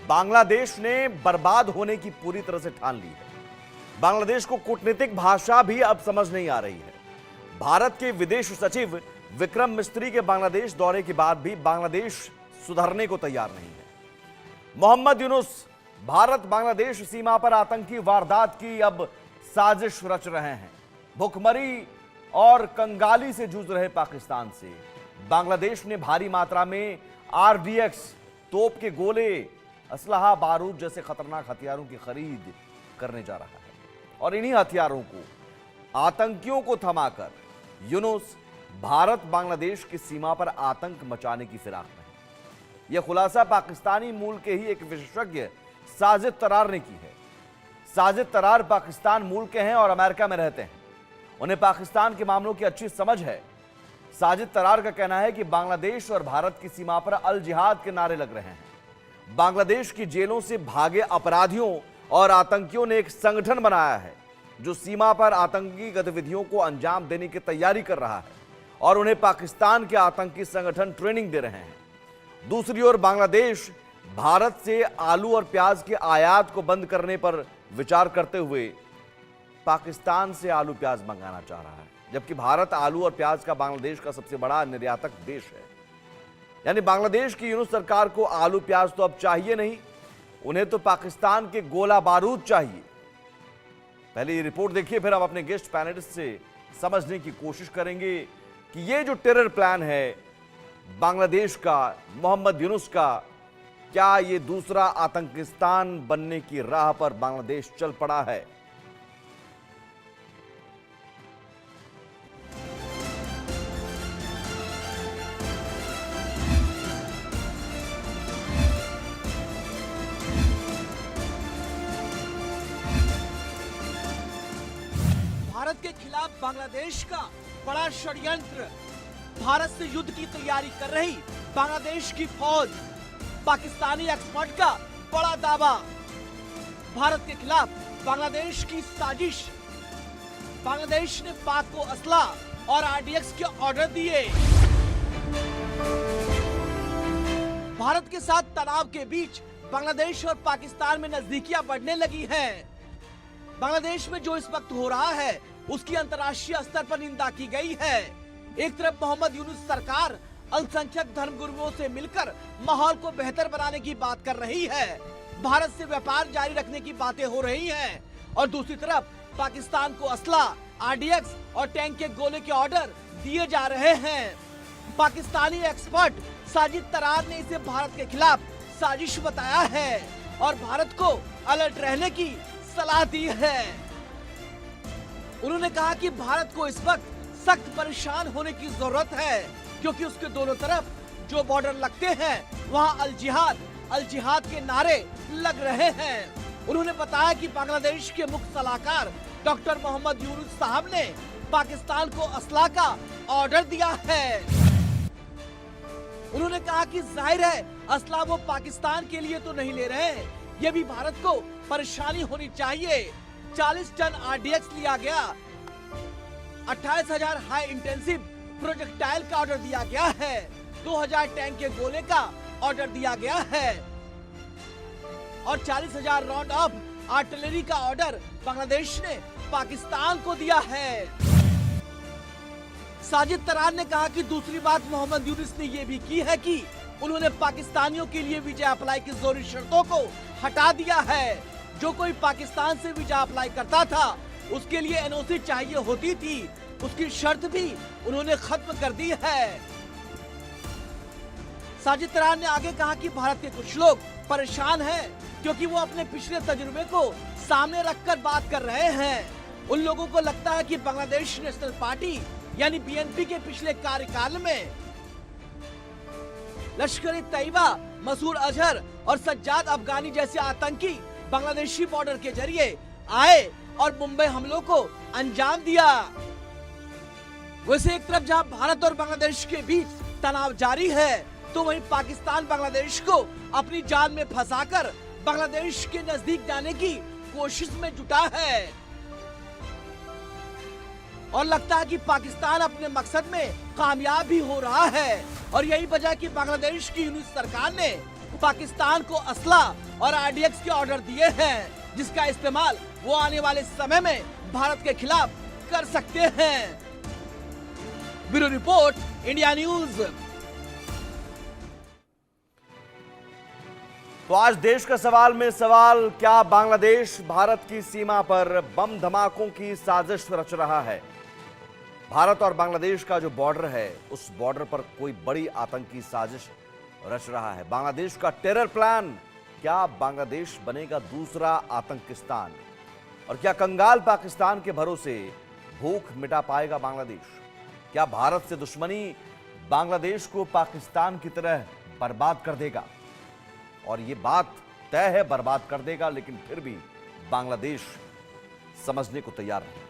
बांग्लादेश ने बर्बाद होने की पूरी तरह से ठान ली है। बांग्लादेश को कूटनीतिक भाषा भी अब समझ नहीं आ रही है। भारत के विदेश सचिव विक्रम मिस्त्री के बांग्लादेश दौरे के बाद भी बांग्लादेश सुधरने को तैयार नहीं है। मोहम्मद यूनुस भारत बांग्लादेश सीमा पर आतंकी वारदात की अब साजिश रच रहे हैं। भुखमरी और कंगाली से जूझ रहे पाकिस्तान से बांग्लादेश ने भारी मात्रा में आरडीएक्स, तोप के गोले, असलहा, बारूद जैसे खतरनाक हथियारों की खरीद करने जा रहा है और इन्हीं हथियारों को, आतंकियों को थमाकर यूनुस भारत बांग्लादेश की सीमा पर आतंक मचाने की फिराक में है। यह खुलासा पाकिस्तानी मूल के ही एक विशेषज्ञ साजिद तरार ने की है। साजिद तरार पाकिस्तान मूल के हैं और अमेरिका में रहते हैं। उन्हें पाकिस्तान के मामलों की अच्छी समझ है। साजिद तरार का कहना है कि बांग्लादेश और भारत की सीमा पर अल जिहाद के नारे लग रहे हैं। बांग्लादेश की जेलों से भागे अपराधियों और आतंकियों ने एक संगठन बनाया है जो सीमा पर आतंकी गतिविधियों को अंजाम देने की तैयारी कर रहा है और उन्हें पाकिस्तान के आतंकी संगठन ट्रेनिंग दे रहे हैं। दूसरी ओर बांग्लादेश भारत से आलू और प्याज के आयात को बंद करने पर विचार करते हुए पाकिस्तान से आलू प्याज मंगाना चाह रहा है, जबकि भारत आलू और प्याज का बांग्लादेश का सबसे बड़ा निर्यातक देश है। यानी बांग्लादेश की यूनुस सरकार को आलू प्याज तो अब चाहिए नहीं, उन्हें तो पाकिस्तान के गोला बारूद चाहिए। पहले ये रिपोर्ट देखिए, फिर हम अपने गेस्ट पैनलिस्ट से समझने की कोशिश करेंगे कि ये जो टेरर प्लान है बांग्लादेश का, मोहम्मद यूनुस का, क्या ये दूसरा आतंकिस्तान बनने की राह पर बांग्लादेश चल पड़ा है? भारत के खिलाफ बांग्लादेश का बड़ा षड्यंत्र। भारत से युद्ध की तैयारी कर रही बांग्लादेश की फौज, पाकिस्तानी एक्सपर्ट का बड़ा दावा। भारत के खिलाफ बांग्लादेश की साजिश। बांग्लादेश ने पाक को असला और आरडीएक्स के ऑर्डर दिए। भारत के साथ तनाव के बीच बांग्लादेश और पाकिस्तान में नजदीकियां बढ़ने लगी हैं। बांग्लादेश में जो इस वक्त हो रहा है उसकी अंतर्राष्ट्रीय स्तर पर निंदा की गई है। एक तरफ मोहम्मद यूनुस सरकार अल्पसंख्यक धर्मगुरुओं से मिलकर माहौल को बेहतर बनाने की बात कर रही है, भारत से व्यापार जारी रखने की बातें हो रही हैं, और दूसरी तरफ पाकिस्तान को असला, आरडीएक्स और टैंक के गोले के ऑर्डर दिए जा रहे हैं। पाकिस्तानी एक्सपर्ट साजिद तरार ने इसे भारत के खिलाफ साजिश बताया है और भारत को अलर्ट रहने की सलाह दी है। उन्होंने कहा कि भारत को इस वक्त सख्त परेशान होने की जरूरत है, क्योंकि उसके दोनों तरफ जो बॉर्डर लगते हैं वहां अल जिहाद के नारे लग रहे हैं। उन्होंने बताया कि बांग्लादेश के मुख्य सलाहकार डॉक्टर मोहम्मद यूनुस साहब ने पाकिस्तान को असला का ऑर्डर दिया है। उन्होंने कहा कि जाहिर है असला वो पाकिस्तान के लिए तो नहीं ले रहे, ये भी भारत को परेशानी होनी चाहिए। 40 टन आरडीएक्स लिया गया, 28,000 हाई इंटेंसिव प्रोजेक्टाइल का ऑर्डर दिया गया है, 2,000 टैंक के गोले का ऑर्डर दिया गया है और 40,000 राउंड ऑफ आर्टिलरी का ऑर्डर बांग्लादेश ने पाकिस्तान को दिया है। साजिद तरार ने कहा कि दूसरी बात मोहम्मद यूनुस ने यह भी की है कि उन्होंने पाकिस्तानियों के लिए वीजा अप्लाई की जरूरी शर्तों को हटा दिया है। जो कोई पाकिस्तान से वीजा अप्लाई करता था उसके लिए एनओसी चाहिए होती थी, उसकी शर्त भी उन्होंने खत्म कर दी है। साजिद तरार ने आगे कहा कि भारत के कुछ लोग परेशान हैं क्योंकि वो अपने पिछले तजुर्बे को सामने रखकर बात कर रहे हैं। उन लोगों को लगता है कि बांग्लादेश नेशनल पार्टी यानी बीएनपी के पिछले कार्यकाल में लश्कर ए तैयबा, मसूद अजहर और सज्जाद अफगानी जैसे आतंकी बांग्लादेशी बॉर्डर के जरिए आए और मुंबई हमलों को अंजाम दिया। वैसे एक तरफ जहां भारत और बांग्लादेश के बीच तनाव जारी है, तो वहीं पाकिस्तान बांग्लादेश को अपनी जान में फंसाकर बांग्लादेश के नजदीक जाने की कोशिश में जुटा है और लगता है कि पाकिस्तान अपने मकसद में कामयाब भी हो रहा है। और यही वजह कि बांग्लादेश की यूनुस सरकार ने पाकिस्तान को असला और आरडीएक्स के ऑर्डर दिए हैं, जिसका इस्तेमाल वो आने वाले समय में भारत के खिलाफ कर सकते हैं। Bureau report, India news. तो आज देश का सवाल में सवाल, क्या बांग्लादेश भारत की सीमा पर बम धमाकों की साजिश रच रहा है? भारत और बांग्लादेश का जो बॉर्डर है, उस बॉर्डर पर कोई बड़ी आतंकी साजिश रच रहा है। बांग्लादेश का टेरर प्लान, क्या बांग्लादेश बनेगा दूसरा आतंकिस्तान? और क्या कंगाल पाकिस्तान के भरोसे भूख मिटा पाएगा बांग्लादेश? क्या भारत से दुश्मनी बांग्लादेश को पाकिस्तान की तरह बर्बाद कर देगा? और यह बात तय है बर्बाद कर देगा, लेकिन फिर भी बांग्लादेश समझने को तैयार नहीं।